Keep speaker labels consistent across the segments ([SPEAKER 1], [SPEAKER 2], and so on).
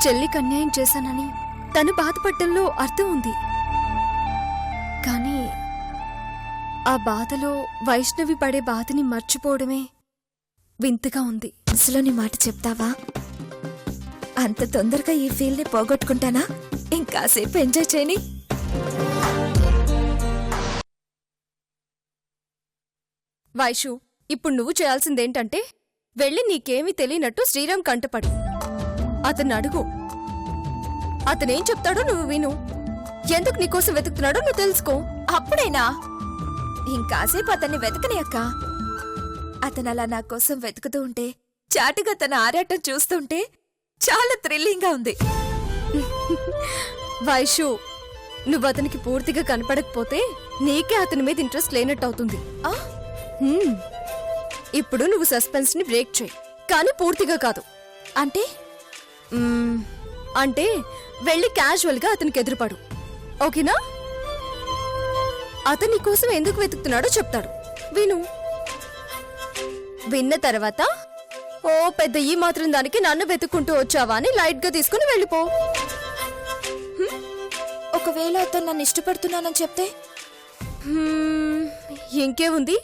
[SPEAKER 1] చెల్లికి అన్యాయం చేశానని తను బాధపడటంలో అర్థం ఉంది. కానీ ఆ బాధలో వైష్ణవి పడే బాధని మర్చిపోవడమే వింతగా ఉంది.
[SPEAKER 2] అసలు మాట చెప్తావా? అంత తొందరగా ఈ ఫీల్ ని పోగొట్టుకుంటానా? ఇంకాసేపు ఎంజాయ్ చేయని.
[SPEAKER 1] వైషు, ఇప్పుడు నువ్వు చేయాల్సిందేంటంటే వెళ్ళి నీకేమీ తెలియనట్టు శ్రీరామ్ కంటపడు. అతన్ని అడుగు. అతనేం చెప్తాడో నువ్వు విను. ఎందుకు నీకోసం వెతుకుతున్నాడో నువ్వు తెలుసుకో.
[SPEAKER 2] అప్పుడేనా? ఇంకాసేపు అతన్ని వెతకని అక్క. అతను అలా నా కోసం వెతుకుతూ ఉంటే, చాటుగా తన ఆరాటం చూస్తుంటే చాలా థ్రిల్లింగ్ గా ఉంది.
[SPEAKER 1] వైషు, నువ్వు అతనికి పూర్తిగా కనపడకపోతే నీకే అతని మీద ఇంట్రెస్ట్ లేనట్టు అవుతుంది. ఇప్పుడు నువ్వు సస్పెన్స్ ని బ్రేక్ చేయి, కానీ పూర్తిగా కాదు.
[SPEAKER 2] అంటే
[SPEAKER 1] అంటే వెళ్ళి క్యాజువల్ గా అతనికి ఎదురుపడు. ఓకేనా? అతని కోసం ఎందుకు వెతుకుతున్నాడో చెప్తాడు, విను. విన్న తర్వాత ఓ పెద్ద ఈ మాత్రం దానికి నన్ను వెతుక్కుంటూ వచ్చావా అని లైట్ గా తీసుకుని వెళ్ళిపో.
[SPEAKER 2] ఒకవేళ అతను నన్ను ఇష్టపడుతున్నానని చెప్తే?
[SPEAKER 1] ఇంకేముంది,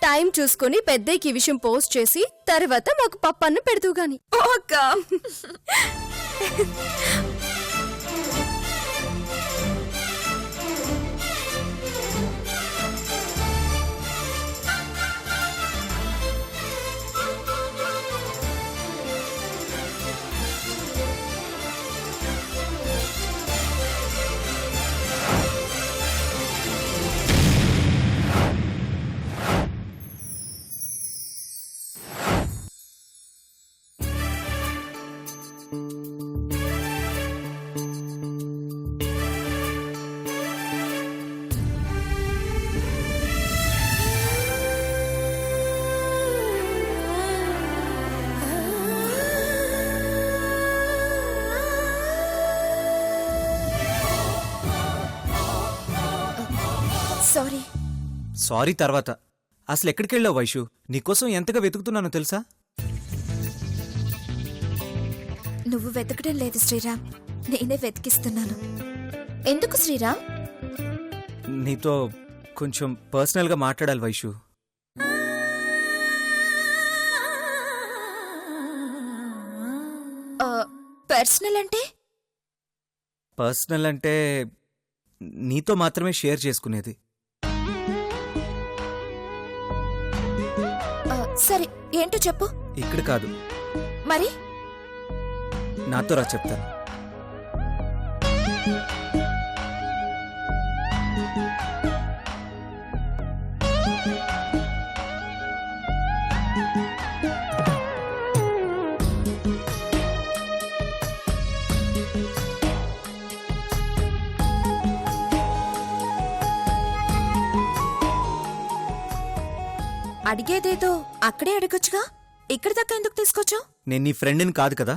[SPEAKER 1] టైం చూసుకుని పెద్దకి విషయం పోస్ట్ చేసి తర్వాత మాకు పప్పన్ను పెడుతూ గాని.
[SPEAKER 2] సారీ.
[SPEAKER 3] సారీ తర్వాత. అసలు ఎక్కడికి వెళ్ళావు వైషు? నీకోసం ఎంతగా వెతుకుతున్నానో తెలుసా?
[SPEAKER 2] నువ్వు వెతకడం లేదు శ్రీరామ్, నేనే వెతికిస్తున్నాను. ఎందుకు శ్రీరామ్?
[SPEAKER 3] నీతో కొంచెం పర్సనల్ గా మాట్లాడాలి వైషు.
[SPEAKER 2] పర్సనల్ అంటే?
[SPEAKER 3] పర్సనల్ అంటే నీతో మాత్రమే షేర్ చేసుకునేది.
[SPEAKER 2] సరే, ఏంటో చెప్పు.
[SPEAKER 3] ఇక్కడ కాదు,
[SPEAKER 2] మరి
[SPEAKER 3] నాతో రా చెప్తాను.
[SPEAKER 2] అడిగేదేదో అక్కడే అడగొచ్చుగా, ఇక్కడ దాకా ఎందుకు తీసుకొచ్చావు?
[SPEAKER 3] నేను నీ ఫ్రెండ్ని కాదు కదా.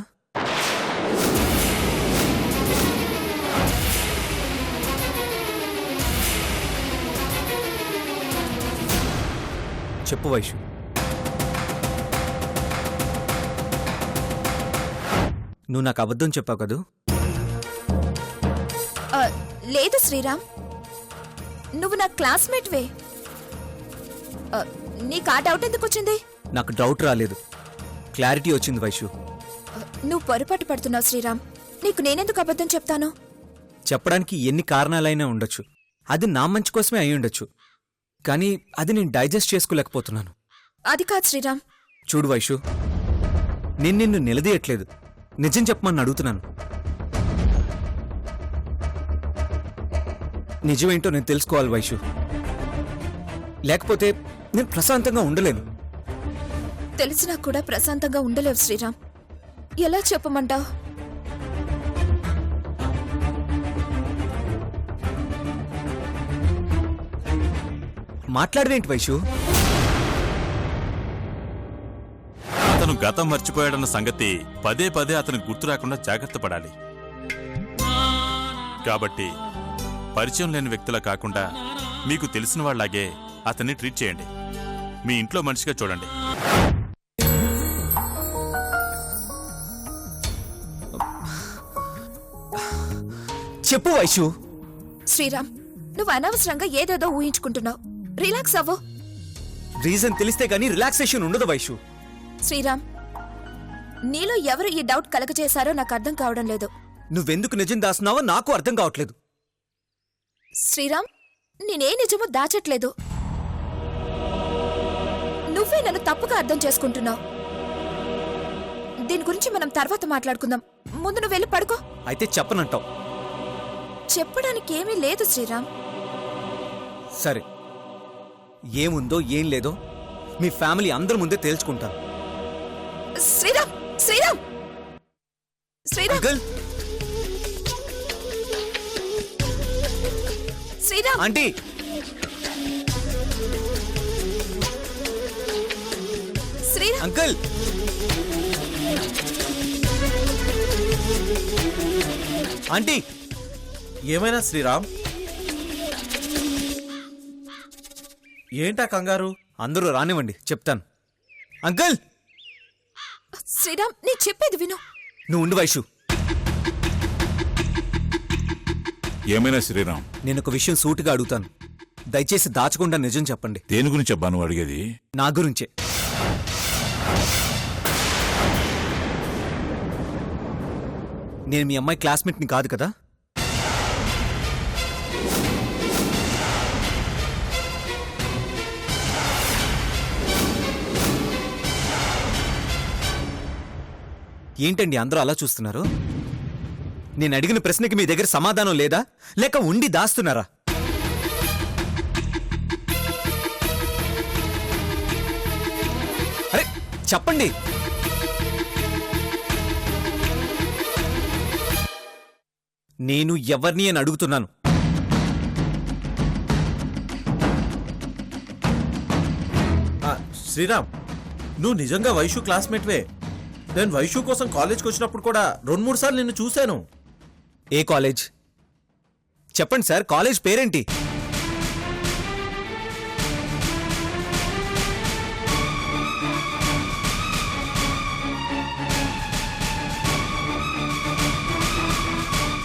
[SPEAKER 3] చెప్పు వైషు. నువ్వు నాకు అబద్ధం చెప్పావు కదూ?
[SPEAKER 2] లేదు శ్రీరామ్, నువ్వు నా క్లాస్మేట్వే. నీకు ఆ డౌట్ ఎందుకు వచ్చింది?
[SPEAKER 3] నాకు డౌట్ రాలేదు, క్లారిటీ వచ్చింది వైషు.
[SPEAKER 2] నువ్వు పొరపాటు పడుతున్నావు శ్రీరామ్. నీకు నేనెందుకు అబద్ధం చెప్తాను?
[SPEAKER 3] చెప్పడానికి ఎన్ని కారణాలైనా ఉండొచ్చు. అది నా మంచి కోసమే అయి ఉండొచ్చు, కానీ అది నేను డైజెస్ట్ చేసుకోలేకపోతున్నాను.
[SPEAKER 2] అది కాదు శ్రీరామ్.
[SPEAKER 3] చూడు వైషు, నేను నిన్ను నిలదీయట్లేదు, నిజం చెప్పమని అడుగుతున్నాను. నిజమేంటో నేను తెలుసుకోవాలి వైషు, లేకపోతే నేను ప్రశాంతంగా ఉండలేను.
[SPEAKER 2] తెలిసినా కూడా ప్రశాంతంగా ఉండలేవు శ్రీరామ్. ఎలా చెప్పమంటావు?
[SPEAKER 3] మాట్లాడవేంటి వైషు?
[SPEAKER 4] అతను గతం మర్చిపోయాడన్న సంగతి పదే పదే అతనికి గుర్తు రాకుండా జాగ్రత్త పడాలి. కాబట్టి పరిచయం లేని వ్యక్తులా కాకుండా మీకు తెలిసిన వాళ్ళలాగే అతన్ని ట్రీట్ చేయండి. మీ ఇంట్లో మనిషిగా చూడండి.
[SPEAKER 3] చెప్పు వైషు.
[SPEAKER 2] శ్రీరామ్, నువ్వు అనవసరంగా ఏదేదో ఊహించుకుంటున్నావు. రిలాక్స్ అవ్వు.
[SPEAKER 3] రీజన్ తెలిస్తే గానీ రిలాక్సేషన్ ఉండదు వైషు.
[SPEAKER 2] శ్రీరామ్, నీలో ఎవరు ఈ డౌట్ కలగచేశారో నాకు అర్థం కావడం లేదు.
[SPEAKER 3] నువ్వెందుకు నిజం దాస్తున్నావో నాకు అర్థం కావట్లేదు.
[SPEAKER 2] శ్రీరామ్, నేనే నిజమో దాచట్లేదు. నువ్వే నన్ను తప్పుగా అర్థం చేసుకుంటున్నావు. దీని గురించి మనం తర్వాత మాట్లాడుకుందాం. ముందు నువ్వు వెళ్ళి పడుకో.
[SPEAKER 3] అయితే చెప్పనంటావు.
[SPEAKER 2] చెప్పడానికి ఏమీ లేదు శ్రీరామ్.
[SPEAKER 3] సరే, ఏముందో ఏం లేదో మీ ఫ్యామిలీ అందరి ముందే తేల్చుకుంటాను.
[SPEAKER 2] Sriram, Sriram, Sriram,
[SPEAKER 3] uncle,
[SPEAKER 2] Sriram,
[SPEAKER 3] aunty,
[SPEAKER 2] Sriram.
[SPEAKER 3] Uncle. Aunty,
[SPEAKER 5] ఏమైనా శ్రీరామ్? ఏంటా కంగారు?
[SPEAKER 3] అందరూ రానివ్వండి, చెప్తాను. అంకుల్,
[SPEAKER 2] శ్రీరామ్, నేను చెప్పేది విను.
[SPEAKER 3] నువ్వు ఉండు వైషు.
[SPEAKER 4] ఏమైనా శ్రీరామ్?
[SPEAKER 3] నేను ఒక విషయం సూటిగా అడుగుతాను. దయచేసి దాచకుండా నిజం చెప్పండి.
[SPEAKER 4] దేని గురించి అబ్బా నువ్వు అడిగేది?
[SPEAKER 3] నా గురించే. నేను మీ అమ్మాయి క్లాస్మేట్ని కాదు కదా? ఏంటండి అందరూ అలా చూస్తున్నారు? నేను అడిగిన ప్రశ్నకి మీ దగ్గర సమాధానం లేదా, లేక ఉండి దాస్తున్నారా? అరే చెప్పండి. నేను ఎవరిని అని అడుగుతున్నాను.
[SPEAKER 5] శ్రీరామ్, నువ్వు నిజంగా వైషు క్లాస్మేట్వే. నేను వైషు కోసం కాలేజ్కి వచ్చినప్పుడు కూడా 2-3 సార్లు నిన్ను చూశాను.
[SPEAKER 3] ఏ కాలేజ్? చెప్పండి సార్, కాలేజ్ పేరేంటి?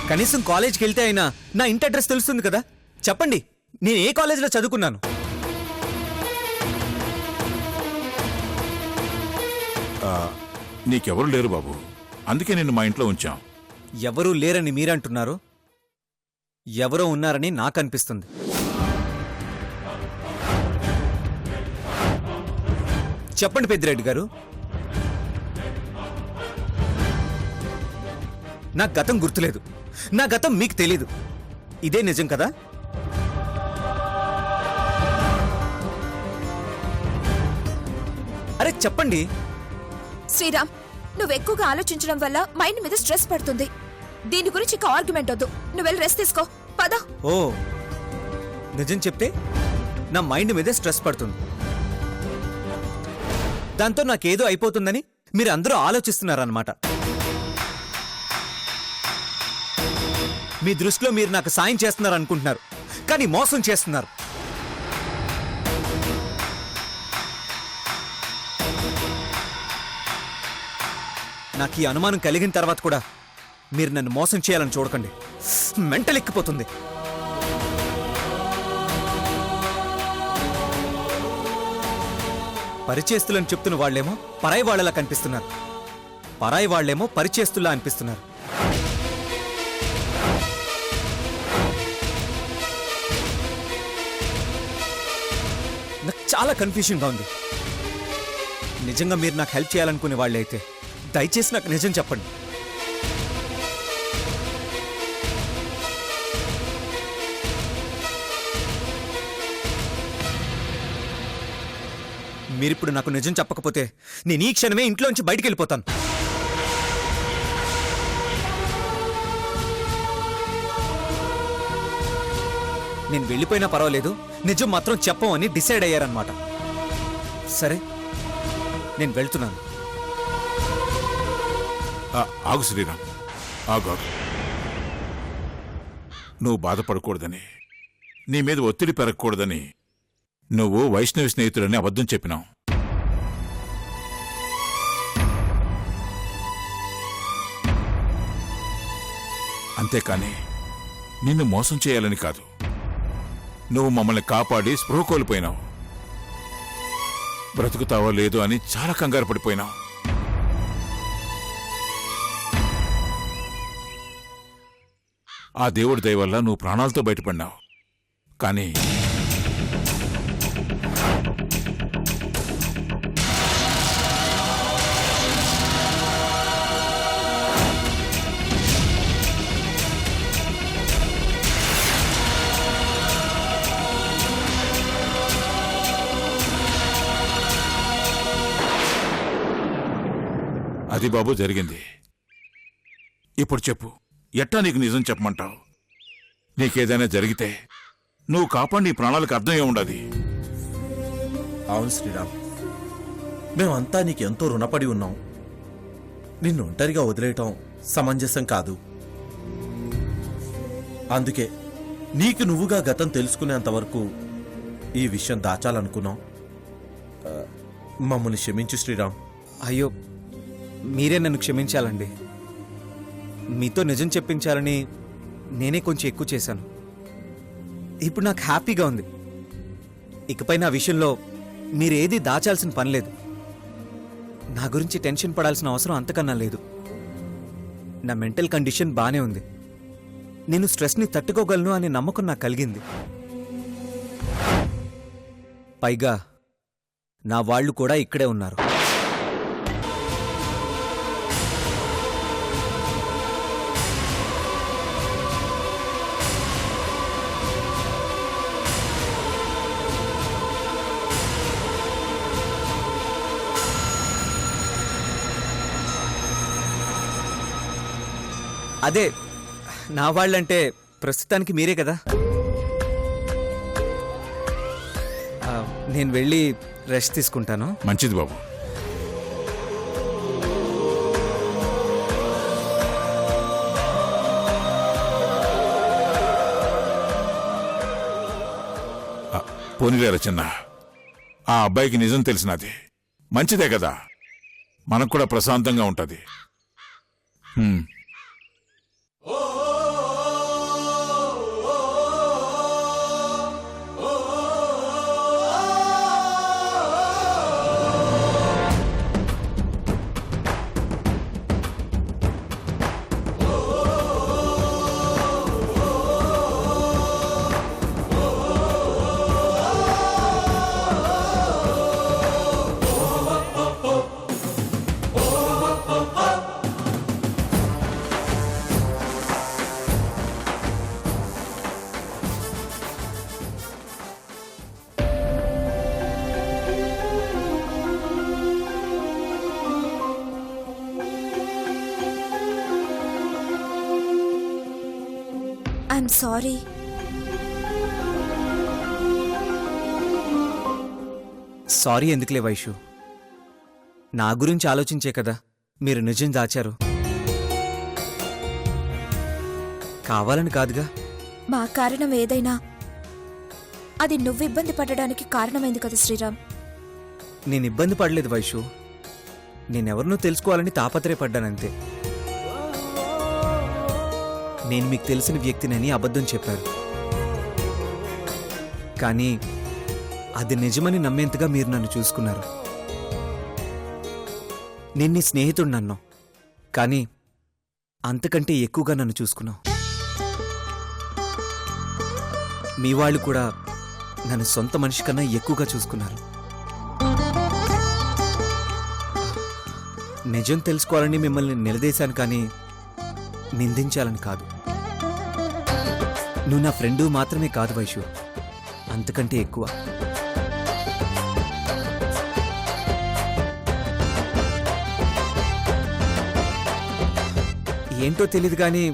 [SPEAKER 3] కనీసం కాలేజ్కి వెళ్తే అయినా నా ఇంటి అడ్రస్ తెలుస్తుంది కదా. చెప్పండి, నేను ఏ కాలేజీలో చదువుకున్నాను?
[SPEAKER 4] నీకెవరు లేరు బాబు, అందుకే నిన్ను మా ఇంట్లో ఉంచాం.
[SPEAKER 3] ఎవరూ లేరని మీరంటున్నారు, ఎవరో ఉన్నారని నాకు అనిపిస్తుంది. చెప్పండి పెద్దిరెడ్డి గారు. నా గతం గుర్తులేదు, నా గతం మీకు తెలీదు. ఇదే నిజం కదా? అరే చెప్పండి.
[SPEAKER 2] శ్రీరామ్, నువ్వు ఎక్కువగా ఆలోచించడం వల్ల మైండ్ మీద స్ట్రెస్ పడుతుంది. దీని గురించి ఆర్గ్యుమెంట్ వద్దు. నువ్వు వెళ్ళి రెస్ట్ తీసుకో. పద.
[SPEAKER 3] ఓ, నిజం చెప్తే నా మైండ్ మీదే స్ట్రెస్ పడుతుంది. దాంతో నాకేదో అయిపోతుందని మీరు అందరూ ఆలోచిస్తున్నారన్నమాట. మీ దృష్టిలో మీరు నాకు సాయం చేస్తున్నారు అనుకుంటున్నారు, కానీ మోసం చేస్తున్నారు. నాకు ఈ అనుమానం కలిగిన తర్వాత కూడా మీరు నన్ను మోసం చేయాలని చూడకండి. మెంటల్ ఎక్కిపోతుంది. పరిచేస్తులని చెప్తున్న వాళ్లేమో పరాయి వాళ్లలా కనిపిస్తున్నారు, పరాయి వాళ్లేమో పరిచేస్తుల్లా అనిపిస్తున్నారు. నాకు చాలా కన్ఫ్యూజన్గా ఉంది. నిజంగా మీరు నాకు హెల్ప్ చేయాలనుకునే వాళ్ళైతే దయచేసి నాకు నిజం చెప్పండి. మీరిప్పుడు నాకు నిజం చెప్పకపోతే నేను ఈ క్షణమే ఇంట్లోంచి బయటికి వెళ్ళిపోతాను. నేను వెళ్ళిపోయినా పర్వాలేదు, నిజం మాత్రం చెప్పమని డిసైడ్ అయ్యారనమాట. సరే, నేను వెళ్తున్నాను.
[SPEAKER 4] ఆగు శ్రీరామ్, ఆగు. నువ్వు బాధపడకూడదని, నీ మీద ఒత్తిడి పెరగకూడదని నువ్వు వైష్ణవి స్నేహితుడని అబద్ధం చెప్పినావు.
[SPEAKER 6] అంతేకాని నిన్ను మోసం చేయాలని కాదు. నువ్వు మమ్మల్ని కాపాడి స్పృహ కోల్పోయినావు. బ్రతుకుతావో లేదో అని చాలా కంగారు పడిపోయినావు. ఆ దేవుడి దయ వల్ల నువ్వు ప్రాణాలతో బయటపడినావు. కానీ అది బాబు జరిగింది. ఇప్పుడు చెప్పు, ఎట్టా నీకు నిజం చెప్పమంటావు? నీకేదైనా జరిగితే నువ్వు కాపాడి నీ ప్రాణాలకు అర్థం ఏముండదు.
[SPEAKER 5] అవును శ్రీరామ్, మేమంతా నీకెంతో రుణపడి ఉన్నాం. నిన్ను ఒంటరిగా వదిలేయటం సమంజసం కాదు. అందుకే నీకు నువ్వుగా గతం తెలుసుకునేంత వరకు ఈ విషయం దాచాలనుకున్నాం. మమ్మల్ని క్షమించు శ్రీరామ్.
[SPEAKER 3] అయ్యో, మీరే నన్ను క్షమించాలండి. మీతో నిజం చెప్పించాలని నేనే కొంచెం ఎక్కువ చేశాను. ఇప్పుడు నాకు హ్యాపీగా ఉంది. ఇకపై నా విషయంలో మీరేది దాచాల్సిన పని లేదు. నా గురించి టెన్షన్ పడాల్సిన అవసరం అంతకన్నా లేదు. నా మెంటల్ కండిషన్ బానే ఉంది. నేను స్ట్రెస్ని తట్టుకోగలను అనే నమ్మకం నాకు కలిగింది. పైగా నా వాళ్ళు కూడా ఇక్కడే ఉన్నారు. అదే, నా వాళ్ళంటే ప్రస్తుతానికి మీరే కదా. నేను వెళ్ళి రెస్ట్ తీసుకుంటాను.
[SPEAKER 6] మంచిది బాబు. పోనీలేరా చిన్న, ఆ అబ్బాయికి నిజం తెలిసినది మంచిదే కదా. మనకు కూడా ప్రశాంతంగా ఉంటుంది.
[SPEAKER 2] I'm sorry.
[SPEAKER 3] సారీ ఎందుకులే వైషు. నా గురించి ఆలోచించే కదా మీరు నిజం దాచారు. కావాలని కాదుగా.
[SPEAKER 2] మా కారణం ఏదైనా అది నువ్వు ఇబ్బంది పడడానికి కారణమైంది కదా శ్రీరామ్.
[SPEAKER 3] నేను ఇబ్బంది పడలేదు వైషు. నేనెవరినో తెలుసుకోవాలని తాపత్రయపడ్డానంతే. నేను మీకు తెలిసిన వ్యక్తినని అబద్ధం చెప్పారు. కానీ అది నిజమని నమ్మేంతగా మీరు నన్ను చూసుకున్నారు. నేను నీ స్నేహితుడిని అన్నావు, కానీ అంతకంటే ఎక్కువగా నన్ను చూసుకున్నావు. మీ వాళ్ళు కూడా నన్ను సొంత మనిషి కన్నా ఎక్కువగా చూసుకున్నారు. నిజం తెలుసుకోవాలని మిమ్మల్ని నిలదీశాను, కానీ నిందించాలని కాదు. నువ్వు నా ఫ్రెండు మాత్రమే కాదు వైషు, అంతకంటే ఎక్కువ. ఏంటో తెలీదు కానీ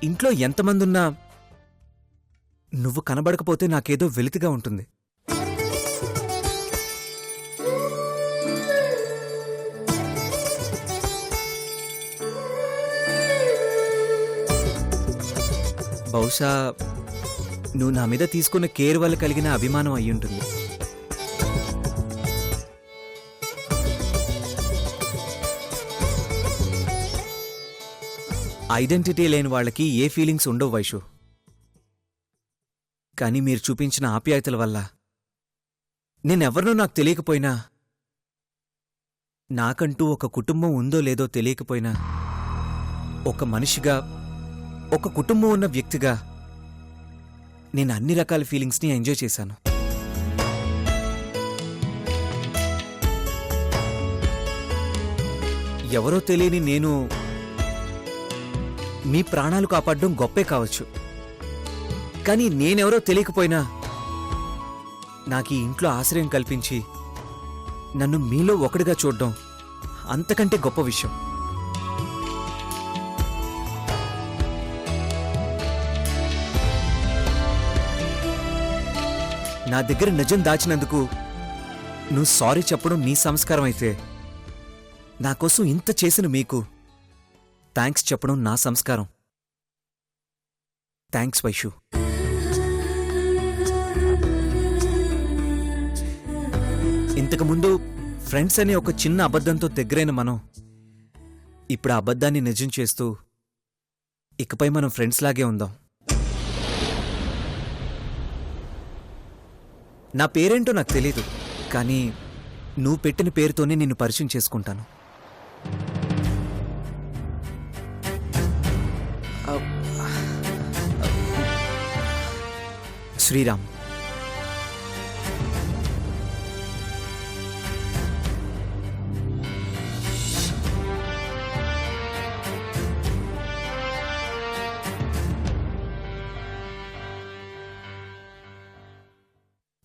[SPEAKER 3] ఇంట్లో ఎంతమంది ఉన్నా నువ్వు కనబడకపోతే నాకేదో వెలితిగా ఉంటుంది. బహుశా నువ్వు నా మీద తీసుకున్న కేర్ వల్ల కలిగిన అభిమానం అయ్యుంటుంది. ఐడెంటిటీ లేని వాళ్ళకి ఏ ఫీలింగ్స్ ఉండవు వైషు. కానీ మీరు చూపించిన ఆప్యాయతల వల్ల నేనెవరినో నాకు తెలియకపోయినా, నాకంటూ ఒక కుటుంబం ఉందో లేదో తెలియకపోయినా, ఒక మనిషిగా, ఒక కుటుంబం ఉన్న వ్యక్తిగా నేను అన్ని రకాల ఫీలింగ్స్ని ఎంజాయ్ చేశాను. ఎవరో తెలియని నేను మీ ప్రాణాలు కాపాడడం గొప్పే కావచ్చు, కానీ నేనెవరో తెలియకపోయినా నాకు ఈ ఇంట్లో ఆశ్రయం కల్పించి నన్ను మీలో ఒకటిగా చూడడం అంతకంటే గొప్ప విషయం. నా దగ్గర నిజం దాచినందుకు నువ్వు సారీ చెప్పడం నీ సంస్కారం అయితే, నా కోసం ఇంత చేసిన మీకు థ్యాంక్స్ చెప్పడం నా సంస్కారం. థ్యాంక్స్ వైషు. ఇంతకుముందు ఫ్రెండ్స్ అనే ఒక చిన్న అబద్ధంతో దగ్గరైన మనం ఇప్పుడు ఆ అబద్ధాన్ని నిజం చేస్తూ ఇకపై మనం ఫ్రెండ్స్ లాగే ఉందాం. నా పేరేంటో నాకు తెలీదు, కానీ నువ్వు పెట్టిన పేరుతోనే నిన్ను పరిచయం చేసుకుంటాను. శ్రీరామ్.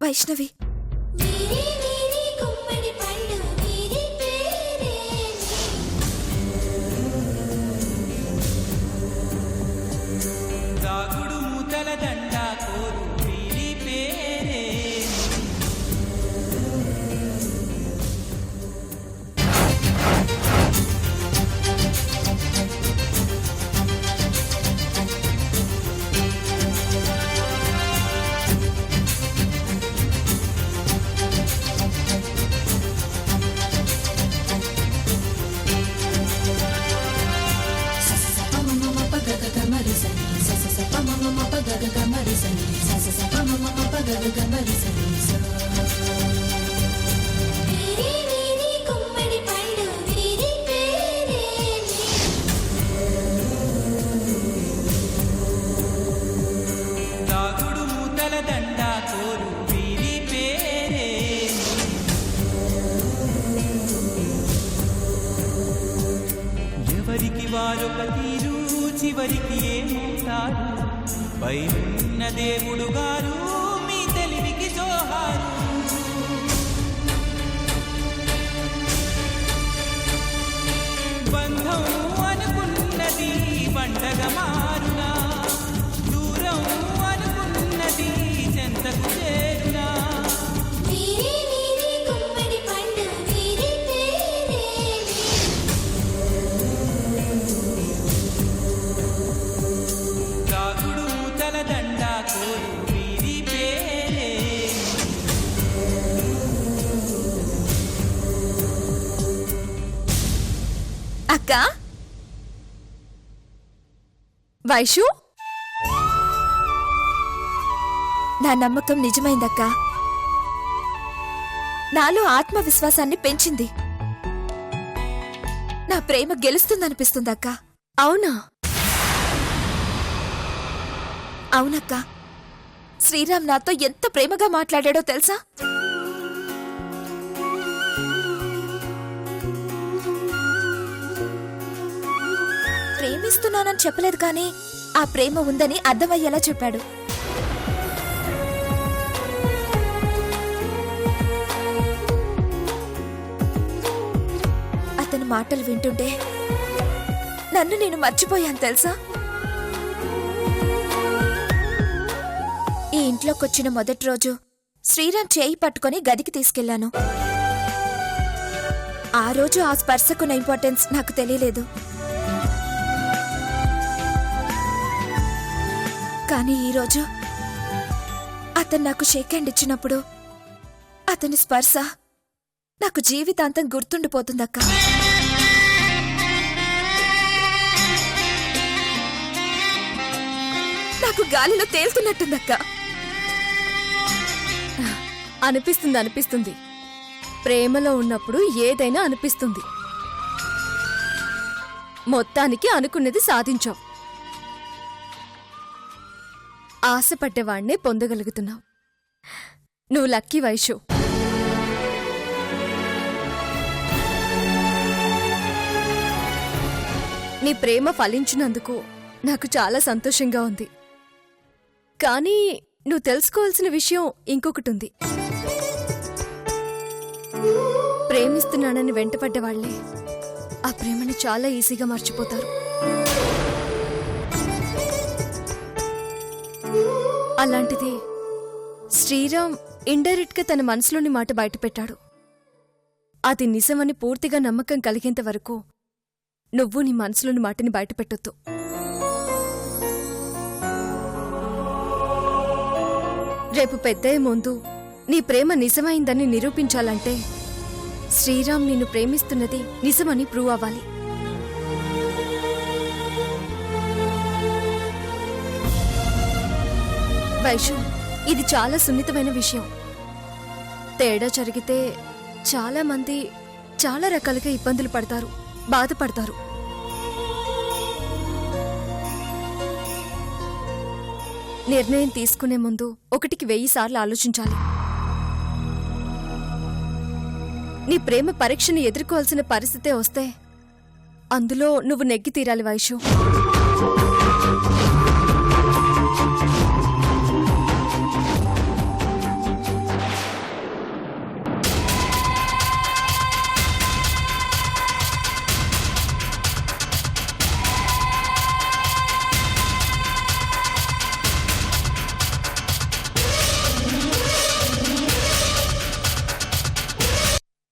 [SPEAKER 2] వైష్ణవి,
[SPEAKER 7] దాగుడు మూతల దండ కోరు వీరి పేరే. దాగుడు మూతల దండ కోరు వీరి పేరే. ఎవరికి వారొక తీరు, చివరికి ఏమవుతారు? పైనున్న దేవుడు గారు మీ తెలివికి జోహారు. బంధం అనుకున్నది పండగ మారునా, దూరం అనుకున్నది చెంతకు చేరునా. దాగుడు మూతల దండ కోరు వీరి పేరే.
[SPEAKER 2] అక్క,
[SPEAKER 1] వైషు,
[SPEAKER 2] నా నమ్మకం నిజమైందక్క. నాలో ఆత్మవిశ్వాసాన్ని పెంచింది. నా ప్రేమ గెలుస్తుందనిపిస్తుందక్క.
[SPEAKER 1] అవునా?
[SPEAKER 2] అవునక్క, శ్రీరామ్ నాతో ఎంత ప్రేమగా మాట్లాడాడో తెలుసా? ప్రేమిస్తున్నానని చెప్పలేదు కానీ ఆ ప్రేమ ఉందని అర్థమయ్యేలా చెప్పాడు. అతని మాటలు వింటుంటే నన్ను నేను మర్చిపోయాను తెలుసా? ఈ ఇంట్లోకొచ్చిన మొదటి రోజు శ్రీరామ్ చేయి పట్టుకొని గదికి తీసుకెళ్లాను. ఆ రోజు ఆ స్పర్శకున్న ఇంపార్టెన్స్ నాకు తెలియలేదు. కానీ ఈరోజు అతను నాకు షేక్ హ్యాండ్ ఇచ్చినప్పుడు అతని స్పర్శ నాకు జీవితాంతం గుర్తుండిపోతుందక్క. నాకు గాలిలో తేలుతున్నట్టుందక్క.
[SPEAKER 1] అనిపిస్తుంది. ప్రేమలో ఉన్నప్పుడు ఏదైనా అనిపిస్తుంది. మొత్తానికి అనుకున్నది సాధించావు. ఆశపడ్డవాణ్ణే పొందగలుగుతున్నావు. నువ్వు లక్కీ వైషు. నీ ప్రేమ ఫలించినందుకు నాకు చాలా సంతోషంగా ఉంది. కానీ నువ్వు తెలుసుకోవాల్సిన విషయం ఇంకొకటుంది. ప్రేమిస్తున్నానని వెంటపడ్డవాళ్లే ఆ ప్రేమని చాలా ఈజీగా మర్చిపోతారు. అలాంటిది శ్రీరామ్ ఇండైరెక్ట్ గా తన మనసులోని మాట బయటపెట్టాడు. అది నిజమని పూర్తిగా నమ్మకం కలిగేంత వరకు నువ్వు నీ మనసులోని మాటని బయటపెట్టొద్దు. రేపు పెద్దయ్యే ముందు నీ ప్రేమ నిజమైందని నిరూపించాలంటే శ్రీరామ్ నిన్ను ప్రేమిస్తున్నది నిజమని ప్రూవ్ అవ్వాలి. వైషు, ఇది చాలా సున్నితమైన విషయం. తేడా జరిగితే చాలా మంది చాలా రకాలుగా ఇబ్బందులు పడతారు, బాధపడతారు. నిర్ణయం తీసుకునే ముందు 1కి 1000 సార్లు ఆలోచించాలి. నీ ప్రేమ పరీక్షని ఎదుర్కోవాల్సిన పరిస్థితే వస్తే అందులో నువ్వు నెగ్గి తీరాలి వైషు.